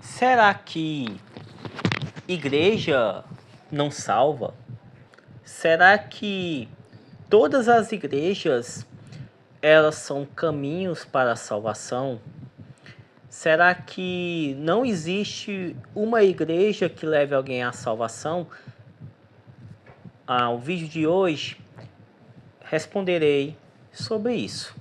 Será que igreja não salva? Será que todas as igrejas elas são caminhos para a salvação? Será que não existe uma igreja que leve alguém à salvação? O vídeo de hoje responderei sobre isso.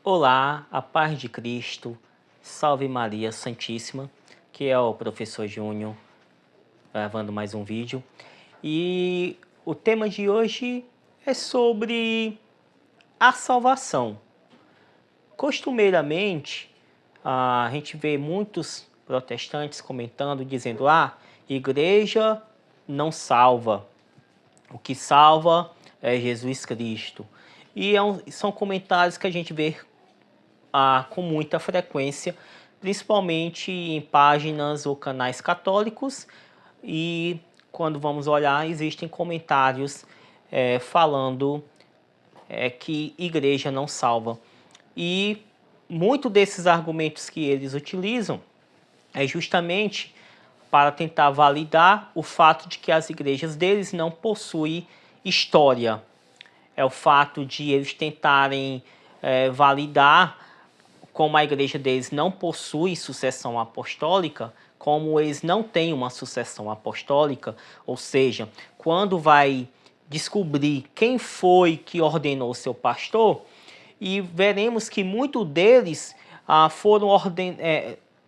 Olá, a paz de Cristo, salve Maria Santíssima, que é o professor Júnior gravando mais um vídeo. E o tema de hoje é sobre a salvação. Costumeiramente, a gente vê muitos protestantes comentando, dizendo: igreja não salva, o que salva é Jesus Cristo. E são comentários que a gente vê com muita frequência, principalmente em páginas ou canais católicos, e quando vamos olhar, existem comentários falando que igreja não salva. E muito desses argumentos que eles utilizam é justamente para tentar validar o fato de que as igrejas deles não possuem história. É o fato de eles tentarem validar como a igreja deles não possui sucessão apostólica, como eles não têm uma sucessão apostólica, ou seja, quando vai descobrir quem foi que ordenou seu pastor, e veremos que muitos deles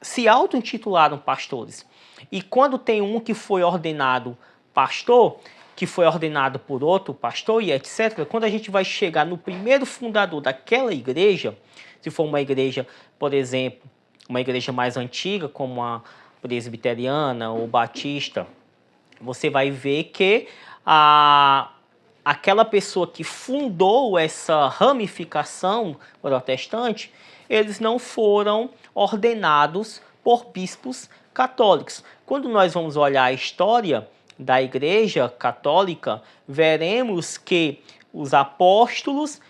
se auto-intitularam pastores. E quando tem um que foi ordenado pastor, que foi ordenado por outro pastor e etc., quando a gente vai chegar no primeiro fundador daquela igreja, se for uma igreja, por exemplo, uma igreja mais antiga, como a presbiteriana ou batista, você vai ver que aquela pessoa que fundou essa ramificação protestante, eles não foram ordenados por bispos católicos. Quando nós vamos olhar a história da Igreja Católica, veremos que os apóstolos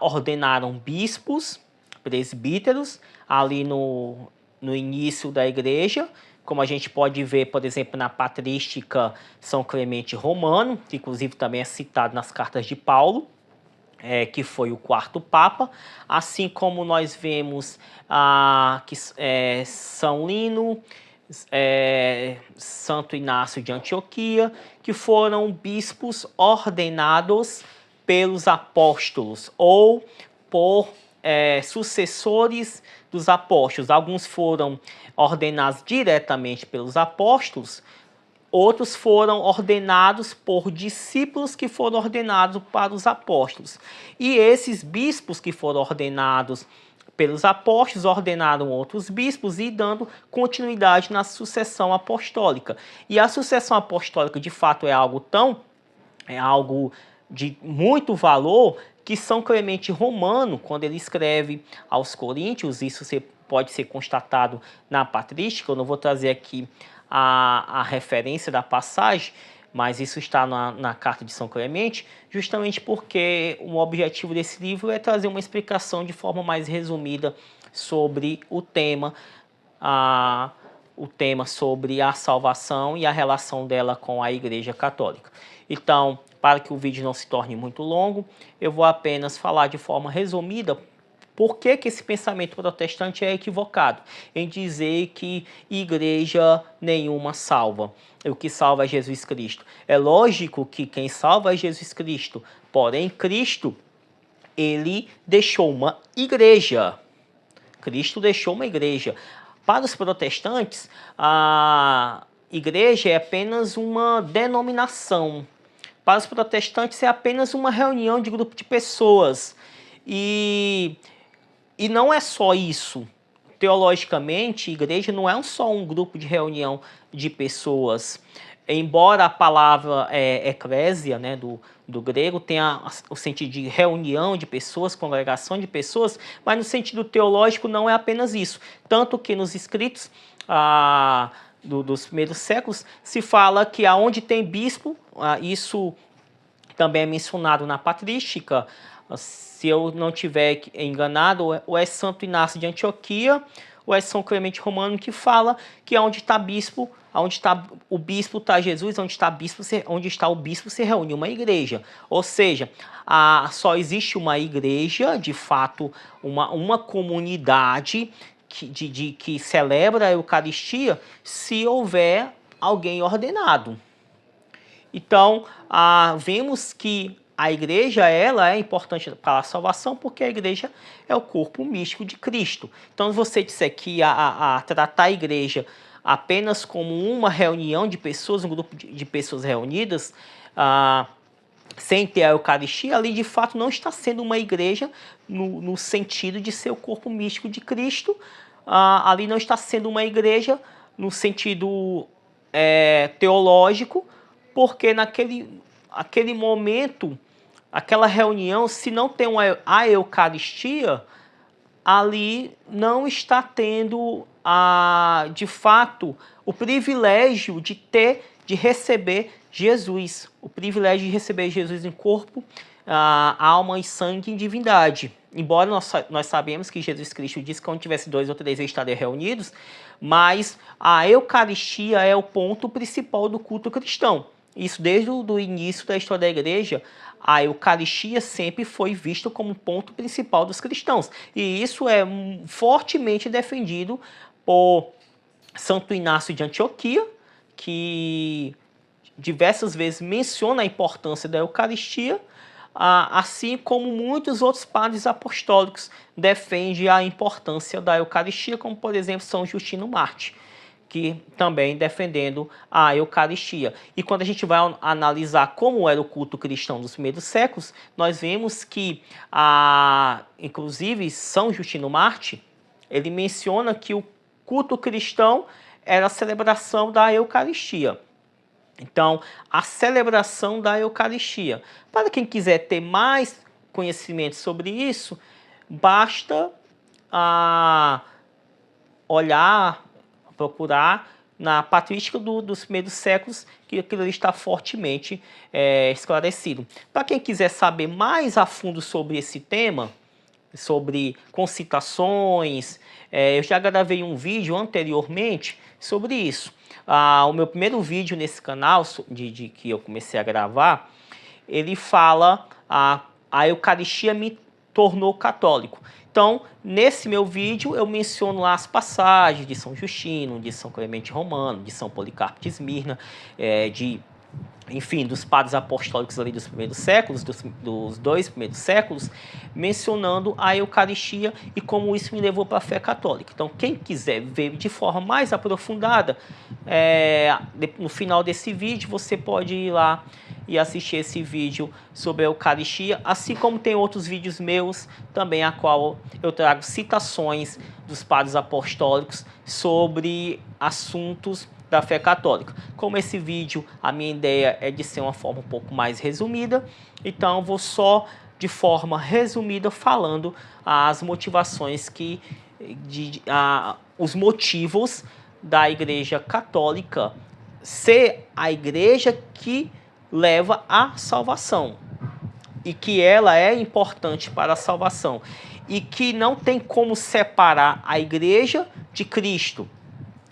ordenaram bispos, presbíteros, ali no início da igreja, como a gente pode ver, por exemplo, na patrística São Clemente Romano, que inclusive também é citado nas cartas de Paulo, que foi o quarto Papa, assim como nós vemos que São Lino, Santo Inácio de Antioquia, que foram bispos ordenados pelos apóstolos ou por sucessores dos apóstolos. Alguns foram ordenados diretamente pelos apóstolos, outros foram ordenados por discípulos que foram ordenados para os apóstolos. E esses bispos que foram ordenados pelos apóstolos ordenaram outros bispos e dando continuidade na sucessão apostólica. E a sucessão apostólica, de fato, é algo de muito valor, que São Clemente Romano, quando ele escreve aos Coríntios, isso pode ser constatado na patrística, eu não vou trazer aqui a referência da passagem, mas isso está na carta de São Clemente, justamente porque o objetivo desse livro é trazer uma explicação de forma mais resumida sobre o tema sobre a salvação e a relação dela com a Igreja Católica. Então, para que o vídeo não se torne muito longo, eu vou apenas falar de forma resumida por que esse pensamento protestante é equivocado em dizer que igreja nenhuma salva. O que salva é Jesus Cristo. É lógico que quem salva é Jesus Cristo, porém Cristo, ele deixou uma igreja. Cristo deixou uma igreja. Para os protestantes, a igreja é apenas uma denominação. Para os protestantes é apenas uma reunião de grupo de pessoas. E não é só isso. Teologicamente, igreja não é só um grupo de reunião de pessoas. Embora a palavra eclésia, né, do grego, tenha o sentido de reunião de pessoas, congregação de pessoas, mas no sentido teológico não é apenas isso. Tanto que nos escritos dos primeiros séculos se fala que aonde tem bispo, isso também é mencionado na patrística, se eu não tiver enganado, ou é Santo Inácio de Antioquia, ou é São Clemente Romano, que fala que onde está bispo, onde está o bispo está Jesus, onde está o bispo se reúne uma igreja. Ou seja, só existe uma igreja, de fato, uma comunidade que celebra a Eucaristia se houver alguém ordenado. Então, vemos que a igreja ela é importante para a salvação porque a igreja é o corpo místico de Cristo. Então, se você disser que tratar a igreja apenas como uma reunião de pessoas, um grupo de pessoas reunidas, sem ter a Eucaristia, ali de fato não está sendo uma igreja no sentido de ser o corpo místico de Cristo. Ali não está sendo uma igreja no sentido teológico, porque naquele momento, aquela reunião, se não tem a Eucaristia, ali não está tendo, de fato, o privilégio de receber Jesus. O privilégio de receber Jesus em corpo, alma e sangue em divindade. Embora nós sabemos que Jesus Cristo disse que onde tivesse 2 ou 3 estariam reunidos, mas a Eucaristia é o ponto principal do culto cristão. Isso desde o início da história da igreja, a Eucaristia sempre foi vista como ponto principal dos cristãos. E isso é fortemente defendido por Santo Inácio de Antioquia, que diversas vezes menciona a importância da Eucaristia, assim como muitos outros padres apostólicos defendem a importância da Eucaristia, como por exemplo São Justino Mártir, que também defendendo a Eucaristia. E quando a gente vai analisar como era o culto cristão dos primeiros séculos, nós vemos que, inclusive, São Justino Mártir, ele menciona que o culto cristão era a celebração da Eucaristia. Então, a celebração da Eucaristia. Para quem quiser ter mais conhecimento sobre isso, basta olhar, procurar na patrística dos primeiros séculos, que aquilo está fortemente esclarecido. Para quem quiser saber mais a fundo sobre esse tema, sobre concitações, eu já gravei um vídeo anteriormente sobre isso. O meu primeiro vídeo nesse canal, que eu comecei a gravar, ele fala a Eucaristia me tornou católico. Então, nesse meu vídeo, eu menciono lá as passagens de São Justino, de São Clemente Romano, de São Policarpo de Esmirna, enfim, dos padres apostólicos ali dos primeiros séculos, dos 2 primeiros séculos, mencionando a Eucaristia e como isso me levou para a fé católica. Então, quem quiser ver de forma mais aprofundada, no final desse vídeo, você pode ir lá e assistir esse vídeo sobre a Eucaristia, assim como tem outros vídeos meus também, a qual eu trago citações dos padres apostólicos sobre assuntos da fé católica. Como esse vídeo, a minha ideia é de ser uma forma um pouco mais resumida, então eu vou só de forma resumida falando as motivações os motivos da Igreja Católica ser a igreja que leva à salvação e que ela é importante para a salvação e que não tem como separar a igreja de Cristo.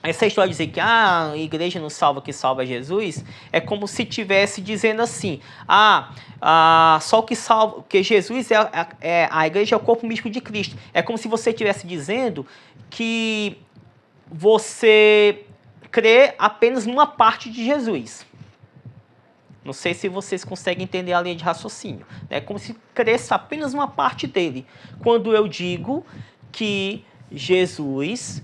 Essa história de dizer que a igreja não salva, que salva Jesus, é como se estivesse dizendo assim, só que salva, que Jesus a igreja é o corpo místico de Cristo. É como se você estivesse dizendo que você crê apenas numa parte de Jesus. Não sei se vocês conseguem entender a linha de raciocínio. É como se cresça apenas uma parte dele. Quando eu digo que Jesus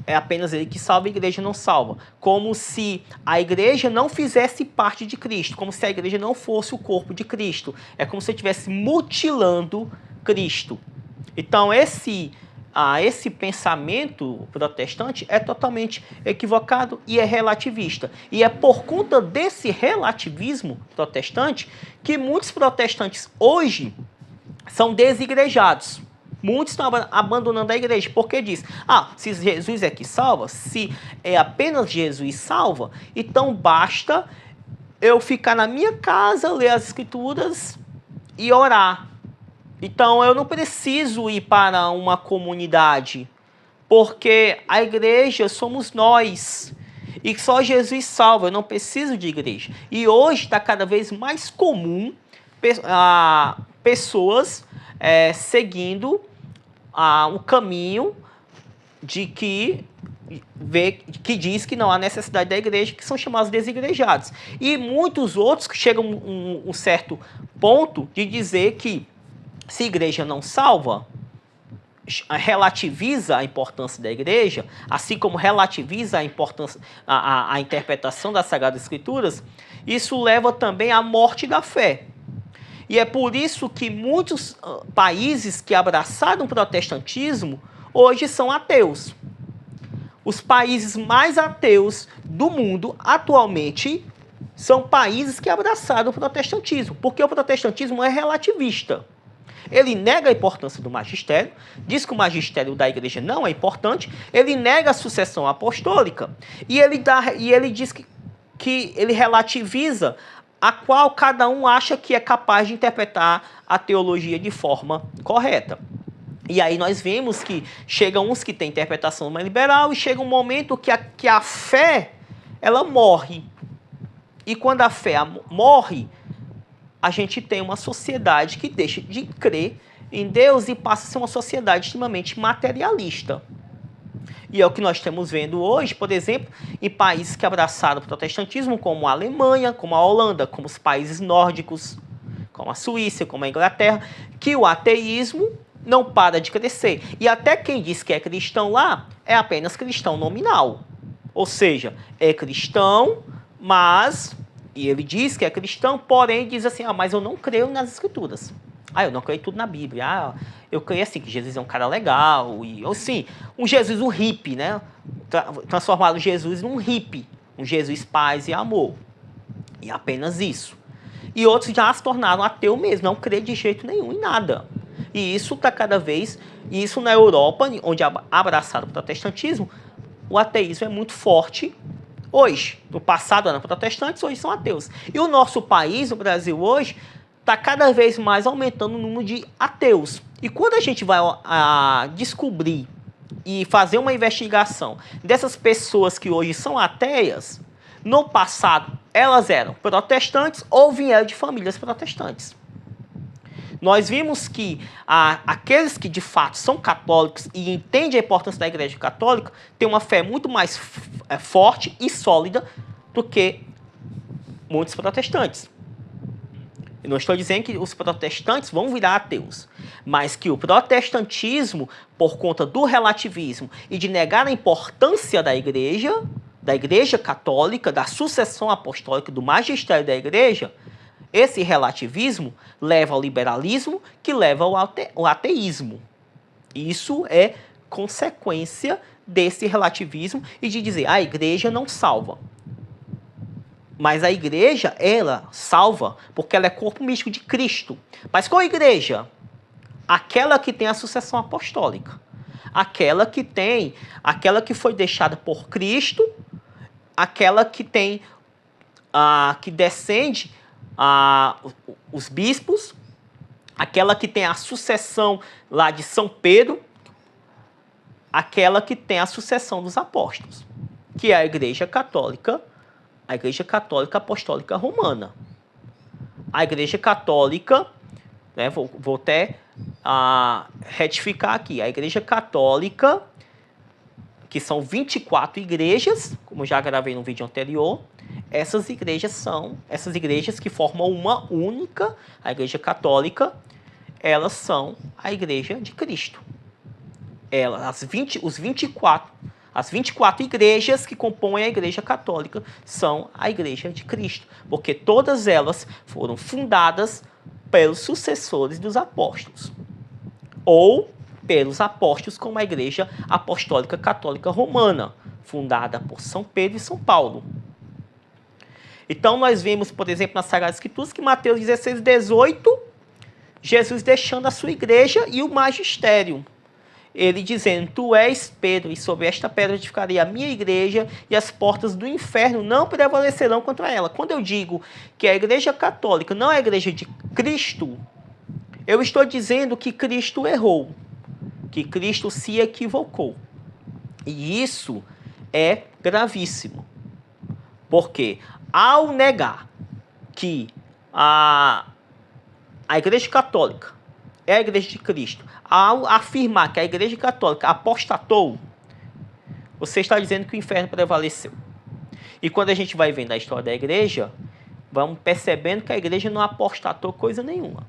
é apenas ele que salva, a igreja não salva. Como se a igreja não fizesse parte de Cristo. Como se a igreja não fosse o corpo de Cristo. É como se eu estivesse mutilando Cristo. Então, esse pensamento protestante é totalmente equivocado e é relativista. E é por conta desse relativismo protestante que muitos protestantes hoje são desigrejados. Muitos estão abandonando a igreja, porque diz, se Jesus é que salva, se é apenas Jesus salva, então basta eu ficar na minha casa, ler as escrituras e orar. Então eu não preciso ir para uma comunidade, porque a igreja somos nós. E só Jesus salva, eu não preciso de igreja. E hoje está cada vez mais comum pessoas seguindo um caminho de que diz que não há necessidade da igreja, que são chamados desigrejados. E muitos outros que chegam a um certo ponto de dizer que se a igreja não salva, relativiza a importância da igreja, assim como relativiza a importância, a interpretação das Sagradas Escrituras, isso leva também à morte da fé. E é por isso que muitos países que abraçaram o protestantismo hoje são ateus. Os países mais ateus do mundo atualmente são países que abraçaram o protestantismo, porque o protestantismo é relativista. Ele nega a importância do magistério, diz que o magistério da igreja não é importante, ele nega a sucessão apostólica e ele diz que ele relativiza a qual cada um acha que é capaz de interpretar a teologia de forma correta. E aí nós vemos que chegam uns que têm interpretação mais liberal e chega um momento que a fé, ela morre. E quando a fé morre, a gente tem uma sociedade que deixa de crer em Deus e passa a ser uma sociedade extremamente materialista. E é o que nós estamos vendo hoje, por exemplo, em países que abraçaram o protestantismo, como a Alemanha, como a Holanda, como os países nórdicos, como a Suíça, como a Inglaterra, que o ateísmo não para de crescer. E até quem diz que é cristão lá é apenas cristão nominal. Ou seja, é cristão, mas... E ele diz que é cristão, porém diz assim, mas eu não creio nas escrituras. Eu não creio tudo na Bíblia. Eu creio assim, que Jesus é um cara legal. E assim, um Jesus, um hippie, né? Transformaram Jesus num hippie. Um Jesus paz e amor. E apenas isso. E outros já se tornaram ateu mesmo, não crê de jeito nenhum em nada. E isso está cada vez... E isso na Europa, onde abraçaram o protestantismo, o ateísmo é muito forte. Hoje, no passado eram protestantes, hoje são ateus. E o nosso país, o Brasil hoje, está cada vez mais aumentando o número de ateus. E quando a gente vai descobrir e fazer uma investigação dessas pessoas que hoje são ateias, no passado elas eram protestantes ou vieram de famílias protestantes. Nós vimos que aqueles que de fato são católicos e entendem a importância da Igreja Católica têm uma fé muito mais forte e sólida do que muitos protestantes. Eu não estou dizendo que os protestantes vão virar ateus, mas que o protestantismo, por conta do relativismo e de negar a importância da Igreja Católica, da sucessão apostólica, do magistério da Igreja, esse relativismo leva ao liberalismo, que leva ao ateísmo. Isso é consequência desse relativismo e de dizer a igreja não salva. Mas a igreja, ela salva porque ela é corpo místico de Cristo. Mas qual igreja? Aquela que tem a sucessão apostólica. Aquela que foi deixada por Cristo, aquela que tem, que descende os bispos, aquela que tem a sucessão lá de São Pedro, aquela que tem a sucessão dos apóstolos, que é a Igreja Católica Apostólica Romana. A Igreja Católica, né, vou até retificar aqui, a Igreja Católica, que são 24 igrejas, como já gravei no vídeo anterior. Essas igrejas que formam uma única, a Igreja Católica, elas são a Igreja de Cristo. As 24 igrejas que compõem a Igreja Católica são a Igreja de Cristo, porque todas elas foram fundadas pelos sucessores dos apóstolos, ou pelos apóstolos, como a Igreja Apostólica Católica Romana, fundada por São Pedro e São Paulo. Então, nós vemos, por exemplo, nas Sagradas Escrituras, que Mateus 16:18, Jesus deixando a sua igreja e o magistério. ele dizendo, tu és Pedro, e sobre esta pedra edificarei a minha igreja, e as portas do inferno não prevalecerão contra ela. Quando eu digo que a igreja católica não é a igreja de Cristo, eu estou dizendo que Cristo errou, que Cristo se equivocou. E isso é gravíssimo. Porque ao negar que a igreja católica é a igreja de Cristo, ao afirmar que a igreja católica apostatou, você está dizendo que o inferno prevaleceu. E quando a gente vai vendo a história da igreja, vamos percebendo que a igreja não apostatou coisa nenhuma.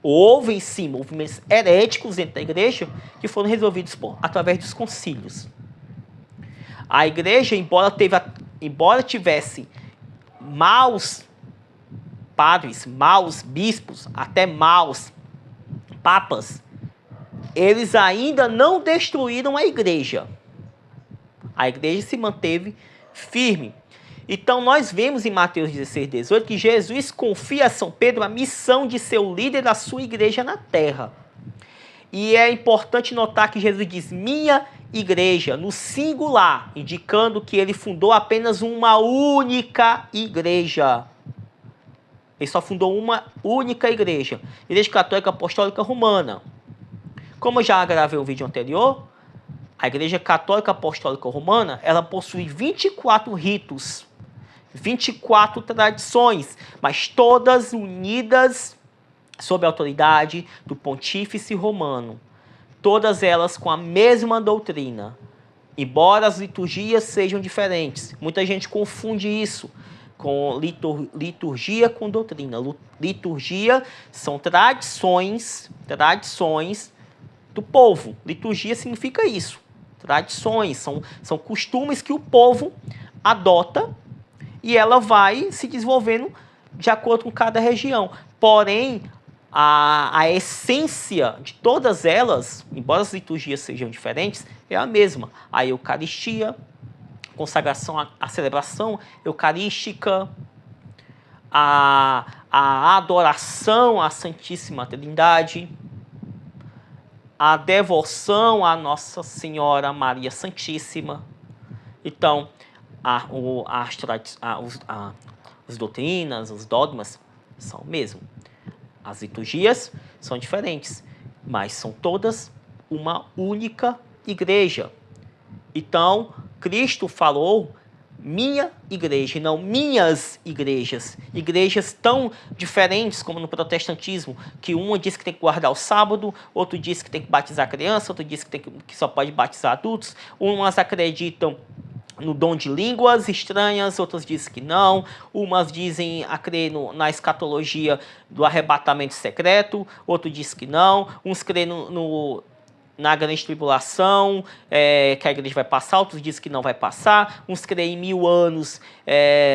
Houve, sim, movimentos heréticos dentro da igreja que foram resolvidos através dos concílios. A igreja, embora tivesse maus padres, maus bispos, até maus papas, eles ainda não destruíram a igreja. A igreja se manteve firme. Então nós vemos em Mateus 16, 18 que Jesus confia a São Pedro a missão de ser o líder da sua igreja na terra. E é importante notar que Jesus diz minha igreja, no singular, indicando que ele fundou apenas uma única igreja. Ele só fundou uma única igreja, Igreja Católica Apostólica Romana. Como eu já gravei um vídeo anterior, a Igreja Católica Apostólica Romana, ela possui 24 ritos, 24 tradições, mas todas unidas sob a autoridade do Pontífice Romano. Todas elas com a mesma doutrina, embora as liturgias sejam diferentes. Muita gente confunde isso com liturgia com doutrina. Liturgia são tradições do povo. Liturgia significa isso. Tradições, são costumes que o povo adota e ela vai se desenvolvendo de acordo com cada região. Porém, a essência de todas elas, embora as liturgias sejam diferentes, é a mesma. A Eucaristia, consagração à celebração eucarística, a adoração à Santíssima Trindade, a devoção à Nossa Senhora Maria Santíssima. Então, as doutrinas, os dogmas são o mesmo. As liturgias são diferentes, mas são todas uma única igreja. Então, Cristo falou minha igreja e não minhas igrejas. Igrejas tão diferentes como no protestantismo, que uma diz que tem que guardar o sábado, outro diz que tem que batizar criança, outro diz que só pode batizar adultos. Umas acreditam no dom de línguas estranhas, outras dizem que não. Umas dizem a crer na escatologia do arrebatamento secreto, outros dizem que não. Uns creem na grande tribulação, que a igreja vai passar, outros dizem que não vai passar. Uns creem em 1000 anos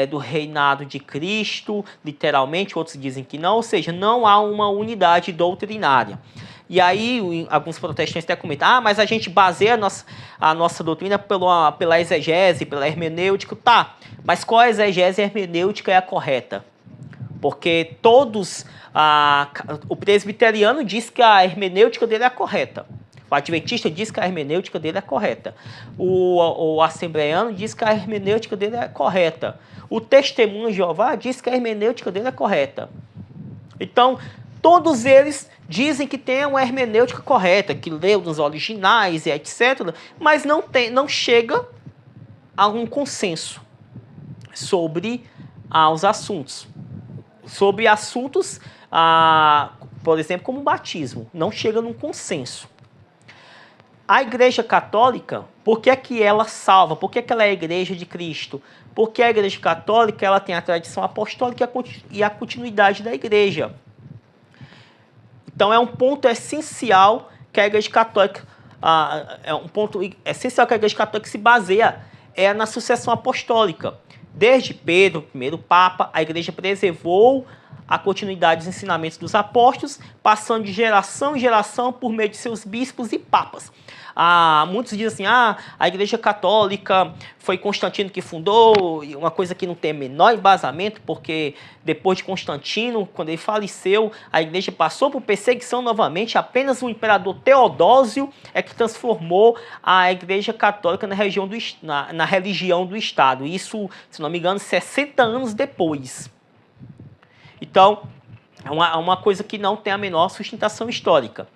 do reinado de Cristo, literalmente, outros dizem que não. Ou seja, não há uma unidade doutrinária. E aí, alguns protestantes até comentam, mas a gente baseia a nossa doutrina pela exegese, pela hermenêutica. Tá, mas qual a exegese e hermenêutica é a correta? Porque o presbiteriano diz que a hermenêutica dele é a correta. O adventista diz que a hermenêutica dele é correta. O assembleano diz que a hermenêutica dele é correta. O testemunho de Jeová diz que a hermenêutica dele é correta. Então, todos eles dizem que tem uma hermenêutica correta, que leu nos originais e etc., mas não chega a um consenso sobre os assuntos. Sobre assuntos, por exemplo, como o batismo. Não chega num consenso. A Igreja Católica, por que é que ela salva? Por que é que ela é a Igreja de Cristo? Porque a Igreja Católica ela tem a tradição apostólica e a continuidade da Igreja. Então é um ponto essencial que a Igreja Católica se baseia na sucessão apostólica. Desde Pedro, o primeiro Papa, a Igreja preservou a continuidade dos ensinamentos dos apóstolos, passando de geração em geração por meio de seus bispos e papas. Muitos dizem assim, a Igreja Católica foi Constantino que fundou, uma coisa que não tem menor embasamento, porque depois de Constantino, quando ele faleceu, a Igreja passou por perseguição novamente, apenas o imperador Teodósio é que transformou a Igreja Católica na religião do Estado. Isso, se não me engano, 60 anos depois. Então, é uma coisa que não tem a menor sustentação histórica.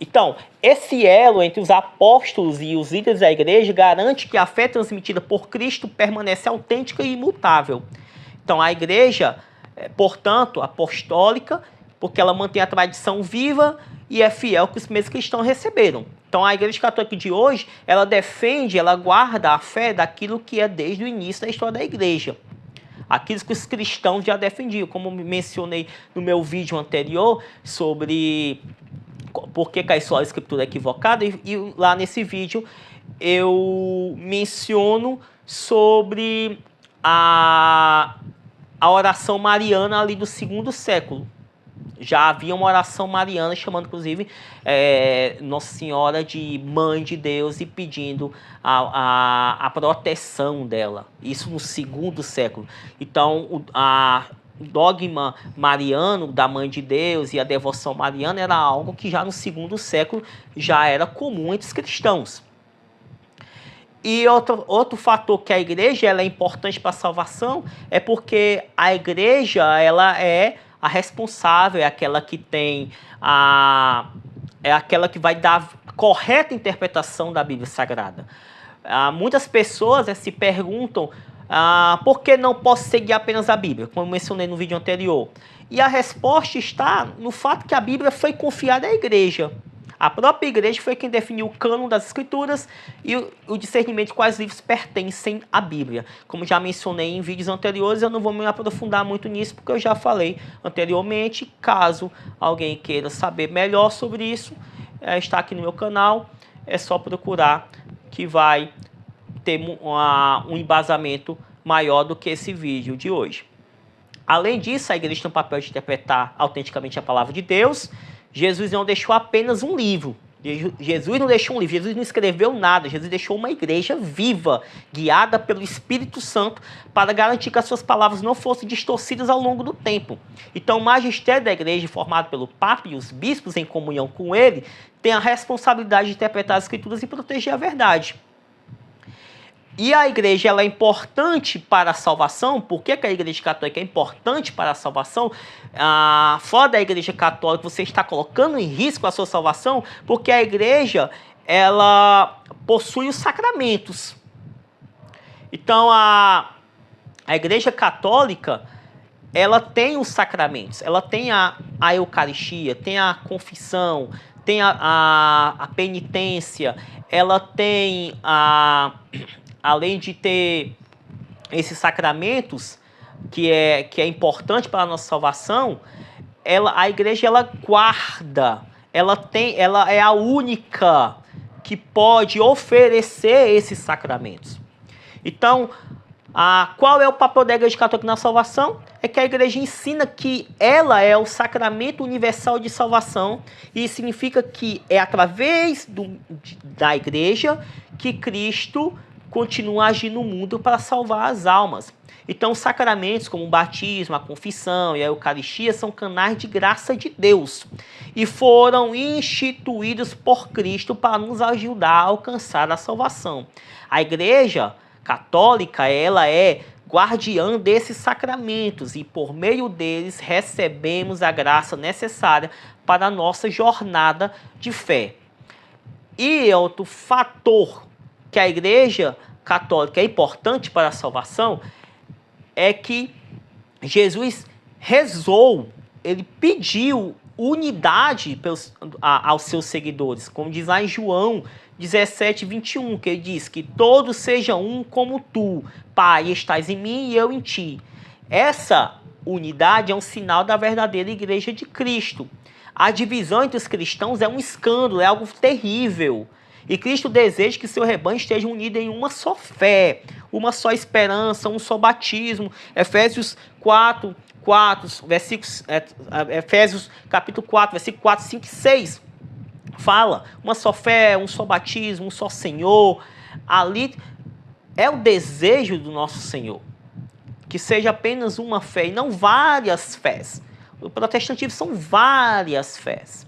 Então, esse elo entre os apóstolos e os líderes da igreja garante que a fé transmitida por Cristo permanece autêntica e imutável. Então, a igreja, portanto, apostólica, porque ela mantém a tradição viva e é fiel que os primeiros cristãos receberam. Então, a Igreja Católica de hoje, ela defende, ela guarda a fé daquilo que é desde o início da história da igreja. Aquilo que os cristãos já defendiam, como mencionei no meu vídeo anterior sobre por que a escritura é equivocada, e lá nesse vídeo eu menciono sobre a oração mariana ali do 2º século. Já havia uma oração mariana chamando, inclusive, Nossa Senhora de Mãe de Deus e pedindo a proteção dela. Isso no 2º século. Então, o dogma mariano da Mãe de Deus e a devoção mariana era algo que já no 2º século já era comum entre os cristãos. E outro fator que a igreja ela é importante para a salvação é porque a igreja ela é a responsável, é aquela que tem é aquela que vai dar a correta interpretação da Bíblia Sagrada. Muitas pessoas se perguntam por que não posso seguir apenas a Bíblia, como eu mencionei no vídeo anterior. E a resposta está no fato que a Bíblia foi confiada à igreja. A própria igreja foi quem definiu o cânon das escrituras e o discernimento de quais livros pertencem à Bíblia. Como já mencionei em vídeos anteriores, eu não vou me aprofundar muito nisso, porque eu já falei anteriormente. Caso alguém queira saber melhor sobre isso, está aqui no meu canal. É só procurar que vai ter um embasamento maior do que esse vídeo de hoje. Além disso, a igreja tem o papel de interpretar autenticamente a palavra de Deus. Jesus não deixou apenas um livro. Jesus não deixou um livro, Jesus não escreveu nada. Jesus deixou uma igreja viva, guiada pelo Espírito Santo, para garantir que as suas palavras não fossem distorcidas ao longo do tempo. Então, o magistério da igreja, formado pelo Papa e os bispos em comunhão com ele, tem a responsabilidade de interpretar as escrituras e proteger a verdade. E a igreja ela é importante para a salvação. Por que a igreja católica é importante para a salvação? Fora da igreja católica, você está colocando em risco a sua salvação, porque a igreja ela possui os sacramentos. Então, a igreja católica ela tem os sacramentos, ela tem a Eucaristia, tem a confissão, tem a penitência, ela tem além de ter esses sacramentos, que é importante para a nossa salvação, a igreja ela guarda, ela é a única que pode oferecer esses sacramentos. Então, qual é o papel da igreja católica na salvação? É que a igreja ensina que ela é o sacramento universal de salvação, e significa que é através da igreja que Cristo continua agindo no mundo para salvar as almas. Então, os sacramentos como o batismo, a confissão e a Eucaristia são canais de graça de Deus e foram instituídos por Cristo para nos ajudar a alcançar a salvação. A Igreja Católica, ela é guardiã desses sacramentos e por meio deles recebemos a graça necessária para a nossa jornada de fé. E outro fator que a Igreja Católica é importante para a salvação é que Jesus rezou, ele pediu unidade aos seus seguidores, como diz lá em João 17:21, que ele diz que todos sejam um como tu, Pai, estás em mim e eu em ti. Essa unidade é um sinal da verdadeira igreja de Cristo. A divisão entre os cristãos é um escândalo, é algo terrível. E Cristo deseja que seu rebanho esteja unido em uma só fé, uma só esperança, um só batismo. Efésios capítulo 4, versículo 4, 5 e 6, Fala, uma só fé, um só batismo, um só Senhor. Ali é o desejo do nosso Senhor, que seja apenas uma fé e não várias fés. O protestantismo são várias fés.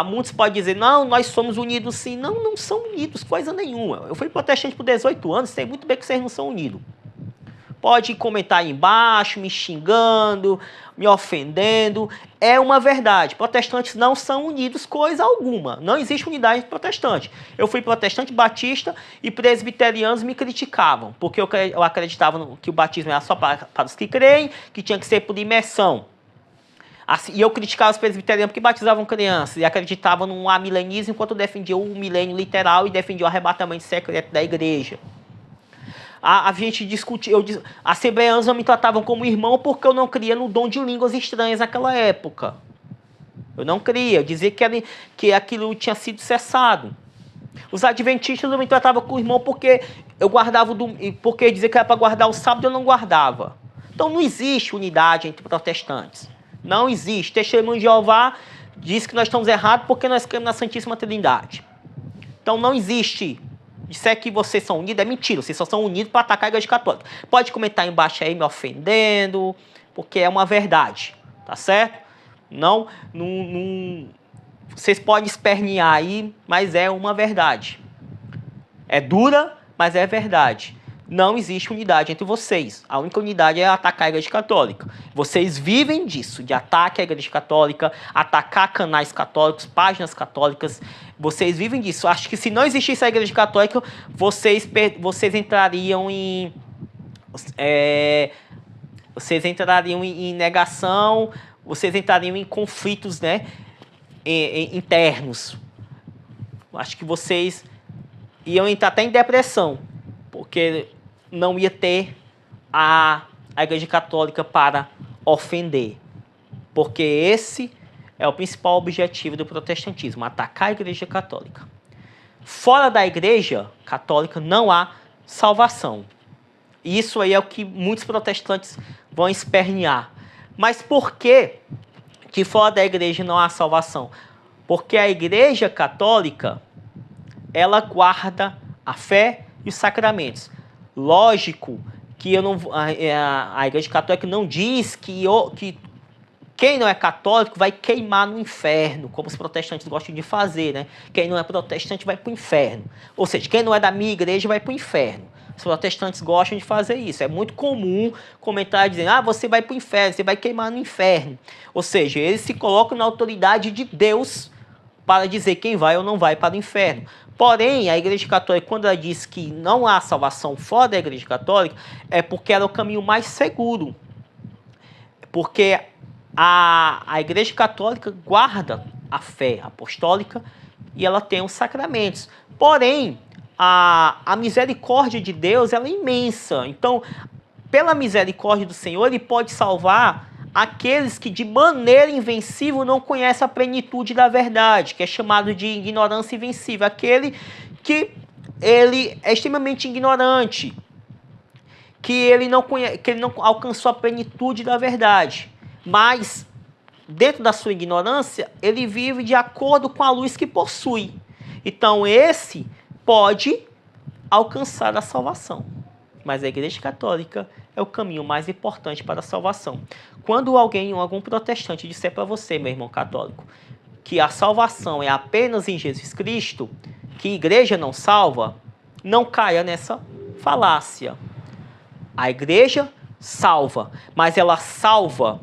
Muitos podem dizer, não, nós somos unidos sim. Não, não são unidos, coisa nenhuma. Eu fui protestante por 18 anos, sei muito bem que vocês não são unidos. Pode comentar aí embaixo, me xingando, me ofendendo. É uma verdade. Protestantes não são unidos coisa alguma. Não existe unidade entre protestantes. Eu fui protestante, batista e presbiterianos me criticavam. Porque eu acreditava que o batismo era só para os que creem, que tinha que ser por imersão. Assim, e eu criticava os presbiterianos porque batizavam crianças e acreditavam no amilenismo, enquanto defendia o milênio literal e defendia o arrebatamento secreto da igreja. A gente discutia, assembleanos não me tratavam como irmão porque eu não cria no dom de línguas estranhas naquela época. Eu não cria, eu dizia que aquilo tinha sido cessado. Os adventistas não me tratavam como irmão porque eu guardava, porque dizia que era para guardar o sábado e eu não guardava. Então não existe unidade entre protestantes. Não existe. Testemunho de Jeová diz que nós estamos errados porque nós cremos na Santíssima Trindade. Então não existe. Disser que vocês são unidos é mentira. Vocês só são unidos para atacar a Igreja Católica. Pode comentar aí embaixo aí me ofendendo, porque é uma verdade. Tá certo? Não, vocês podem espernear aí, mas é uma verdade. É dura, mas é verdade. Não existe unidade entre vocês. A única unidade é atacar a Igreja Católica. Vocês vivem disso, de ataque à Igreja Católica, atacar canais católicos, páginas católicas. Vocês vivem disso. Acho que se não existisse a Igreja Católica, vocês entrariam em... vocês entrariam em negação, vocês entrariam em conflitos, né, internos. Acho que vocês iam entrar até em depressão, porque não ia ter a Igreja Católica para ofender. Porque esse é o principal objetivo do protestantismo, atacar a Igreja Católica. Fora da Igreja Católica não há salvação. E isso aí é o que muitos protestantes vão espernear. Mas por que fora da Igreja não há salvação? Porque a Igreja Católica, ela guarda a fé e os sacramentos. Lógico que a Igreja Católica não diz que quem não é católico vai queimar no inferno, como os protestantes gostam de fazer, né? Quem não é protestante vai para o inferno. Ou seja, quem não é da minha igreja vai para o inferno. Os protestantes gostam de fazer isso. É muito comum comentar dizendo, você vai para o inferno, você vai queimar no inferno. Ou seja, eles se colocam na autoridade de Deus para dizer quem vai ou não vai para o inferno. Porém, a Igreja Católica, quando ela diz que não há salvação fora da Igreja Católica, é porque ela é o caminho mais seguro. Porque a Igreja Católica guarda a fé apostólica e ela tem os sacramentos. Porém, a misericórdia de Deus ela é imensa. Então, pela misericórdia do Senhor, Ele pode salvar aqueles que de maneira invencível não conhecem a plenitude da verdade, que é chamado de ignorância invencível. Aquele que ele é extremamente ignorante, que ele não alcançou a plenitude da verdade. Mas, dentro da sua ignorância, ele vive de acordo com a luz que possui. Então, esse pode alcançar a salvação. Mas a Igreja Católica é o caminho mais importante para a salvação. Quando algum protestante disser para você, meu irmão católico, que a salvação é apenas em Jesus Cristo, que a igreja não salva, não caia nessa falácia. A igreja salva, mas ela salva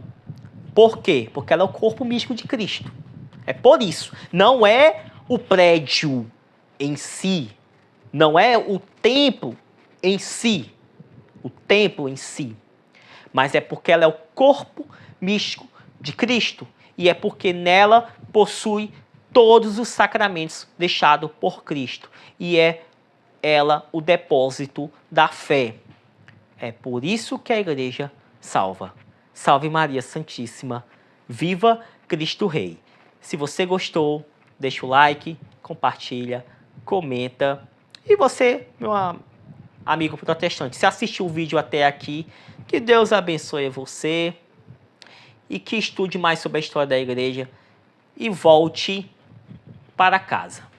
por quê? Porque ela é o corpo místico de Cristo. É por isso. Não é o prédio em si, não é o templo em si, mas é porque ela é o corpo místico de Cristo e é porque nela possui todos os sacramentos deixados por Cristo e é ela o depósito da fé. É por isso que a igreja salva. Salve Maria Santíssima, viva Cristo Rei. Se você gostou, deixa o like, compartilha, comenta. E você, meu amigo protestante, se assistiu o vídeo até aqui, que Deus abençoe você e que estude mais sobre a história da igreja e volte para casa.